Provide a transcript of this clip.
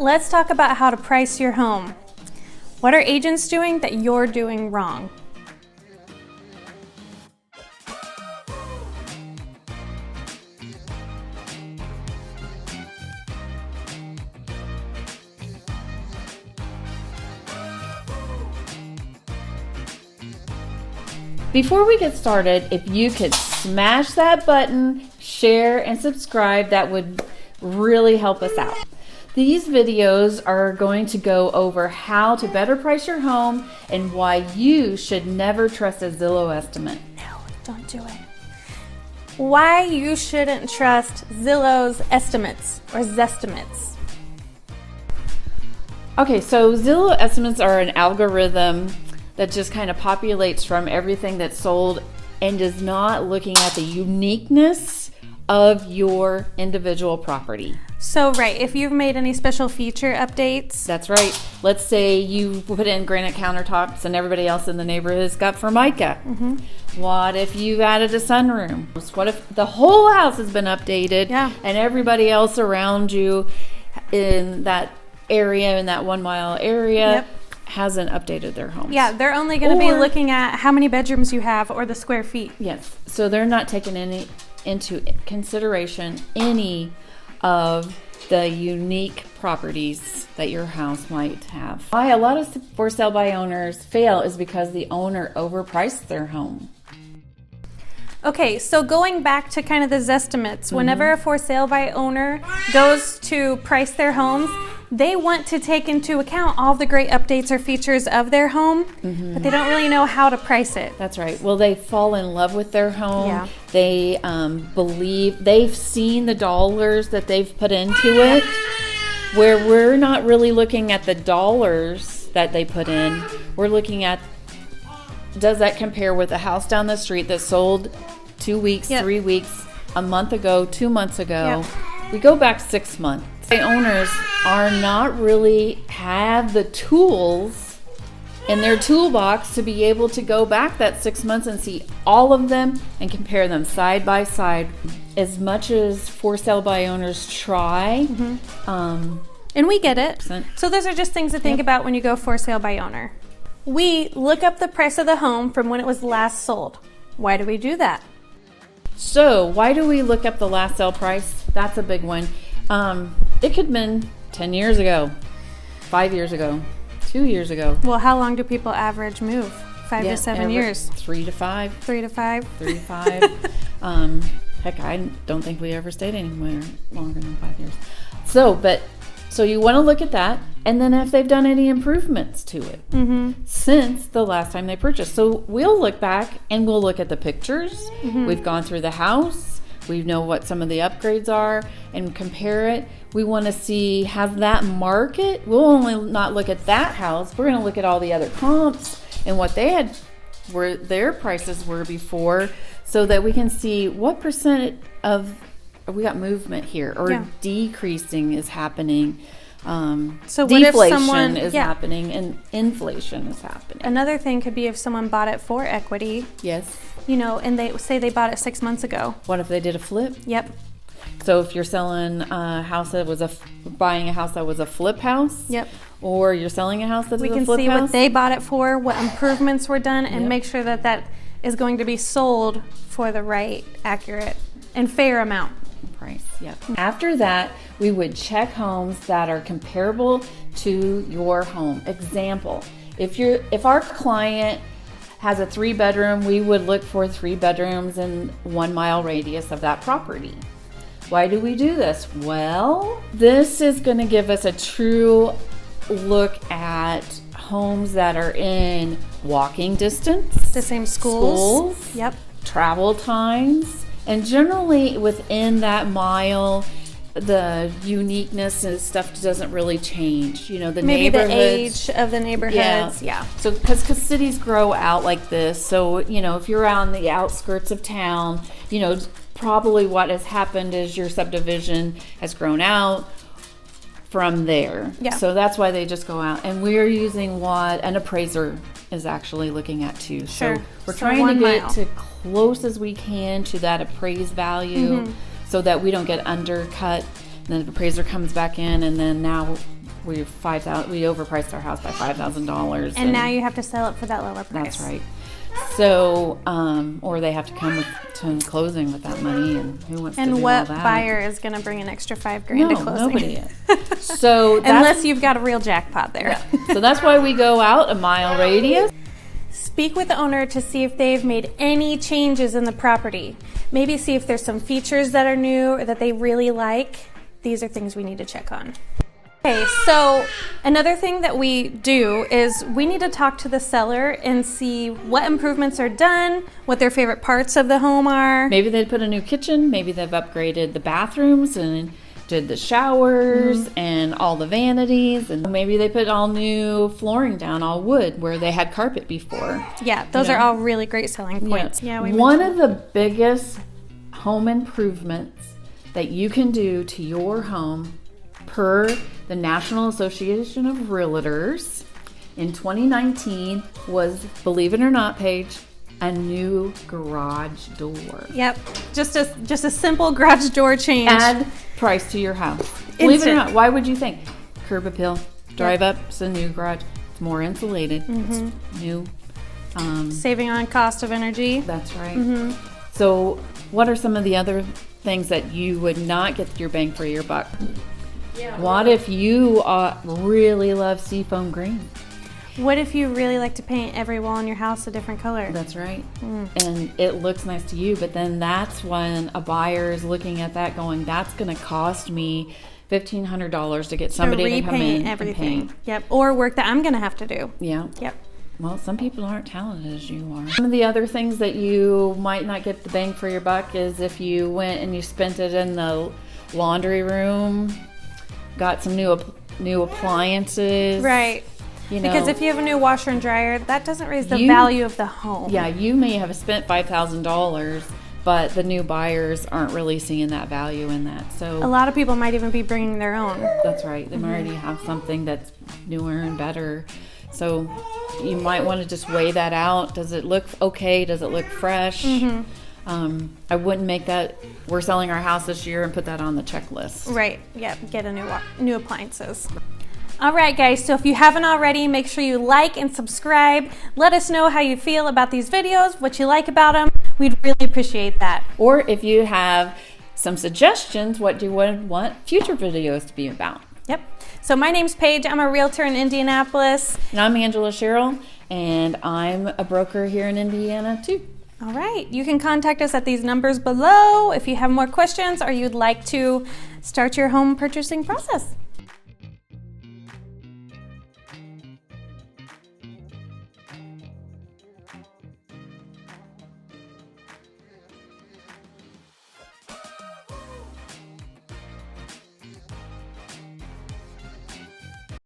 Let's talk about how to price your home. What are agents doing that you're doing wrong? Before we get started, if you could smash that button, share, and subscribe, that would really help us out. These videos are going to go over how to better price your home and why you should never trust a Zillow estimate. No, don't do it. Why you shouldn't trust Zillow's estimates or Zestimates. Okay, so Zillow estimates are an algorithm that just kind of populates from everything that's sold and is not looking at the uniqueness of your individual property. So, right, if you've made any special feature updates. That's right. Let's say you put in granite countertops and everybody else in the neighborhood has got Formica. What if you've added a sunroom? What if the whole house has been updated and everybody else around you in that area, in that 1 mile area, hasn't updated their homes? Yeah, they're only going to be looking at how many bedrooms you have or the square feet. Yes, so they're not taking into consideration any of the unique properties that your house might have. Why a lot of for sale by owners fail is because the owner overpriced their home. Okay, so going back to kind of the Zestimates, whenever a for sale by owner goes to price their homes, they want to take into account all the great updates or features of their home, but they don't really know how to price it. That's right. Well, they fall in love with their home. Yeah. They believe, they've seen the dollars that they've put into it, where we're not really looking at the dollars that they put in. We're looking at, does that compare with a house down the street that sold 2 weeks, 3 weeks, a month ago, 2 months ago? We go back 6 months. The owners are not really have the tools in their toolbox to be able to go back that 6 months and see all of them and compare them side by side. As much as for sale by owners try, and we get it. So those are just things to think about when you go for sale by owner. We look up the price of the home from when it was last sold. Why do we do that? So why do we look up the last sale price? That's a big one. It could have been 10 years ago, 5 years ago, 2 years ago. Well, how long do people average move? 5 to 7 years? 3 to 5. 3 to 5? 3 to 5. Heck, I don't think we ever stayed anywhere longer than 5 years. So you want to look at that, and then if they've done any improvements to it since the last time they purchased. So we'll look back and we'll look at the pictures. We've gone through the house. We know what some of the upgrades are and compare it. We want to see, has that market, we'll only not look at that house. We're going to look at all the other comps and what they had, where their prices were before, so that we can see what percent of, we got movement here, or decreasing is happening. So deflation is happening and inflation is happening. Another thing could be if someone bought it for equity. Yes. You know, and they say they bought it 6 months ago. What if they did a flip? Yep. So if you're selling a house that was buying a house that was a flip house. Yep. Or you're selling a house that is a flip house. We can see what they bought it for, what improvements were done, and make sure that that is going to be sold for the right, accurate, and fair amount. Price. Yep. After that, we would check homes that are comparable to your home. Example, if our client has a 3-bedroom, we would look for 3 bedrooms in 1 mile radius of that property. Why do we do this? Well, this is going to give us a true look at homes that are in walking distance, the same schools, travel times, and generally within that mile, the uniqueness and stuff doesn't really change. You know, the maybe neighborhoods, the age of the neighborhoods. So because cities grow out like this, so you know, if you're on the outskirts of town, you know, probably what has happened is your subdivision has grown out from there. So that's why they just go out, and we're using what an appraiser is actually looking at too. So we're trying to get to close as we can to that appraised value. So that we don't get undercut, and then the appraiser comes back in, and then now we overpriced our house by $5,000. And now you have to sell it for that lower price. That's right. So, or they have to come to closing with that money, and who wants to do all And that? what buyer is going to bring an extra $5,000 No, to closing? nobody is. So Unless you've got a real jackpot there. so that's why we go out a mile radius. Speak with the owner to see if they've made any changes in the property. Maybe see if there's some features that are new or that they really like. These are things we need to check on. Okay, so another thing that we do is we need to talk to the seller and see what improvements are done, what their favorite parts of the home are. Maybe they put a new kitchen. Maybe they've upgraded the bathrooms and did the showers and all the vanities. And maybe they put all new flooring down, all wood, where they had carpet before. Yeah, those are all really great selling points. Yeah. Yeah, One of the biggest home improvements that you can do to your home per the National Association of Realtors in 2019 was, believe it or not, Paige, a new garage door. Yep, just a simple garage door change. Add price to your house. Believe it or not, why would you think? Curb appeal, drive up, it's a new garage. It's more insulated. It's new. Saving on cost of energy. That's right. So what are some of the other things that you would not get your bang for your buck? What if you really love seafoam green? What if you really like to paint every wall in your house a different color? That's right. And it looks nice to you, but then that's when a buyer is looking at that going, that's going to cost me $1,500 to get somebody to come in everything. and paint. Yep, or work that I'm going to have to do. Yeah. Yep. Well, some people aren't talented as you are. Some of the other things that you might not get the bang for your buck is if you went and you spent it in the laundry room, got some new appliances. Right. You know, Because if you have a new washer and dryer, that doesn't raise the value of the home. Yeah, you may have spent $5,000, but the new buyers aren't really seeing that value in that. So A lot of people might even be bringing their own. that's right. They already have something that's newer and better. So you might want to just weigh that out. Does it look okay? Does it look fresh? I wouldn't make that, we're selling our house this year, and put that on the checklist. Right. Yep. Get a new appliances. All right, guys. So if you haven't already, make sure you like and subscribe. Let us know how you feel about these videos, what you like about them. We'd really appreciate that. Or if you have some suggestions, what you would want future videos to be about. Yep. So my name's Paige. I'm a realtor in Indianapolis. And I'm Angela Sherrill, and I'm a broker here in Indiana too. All right. You can contact us at these numbers below if you have more questions or you'd like to start your home purchasing process.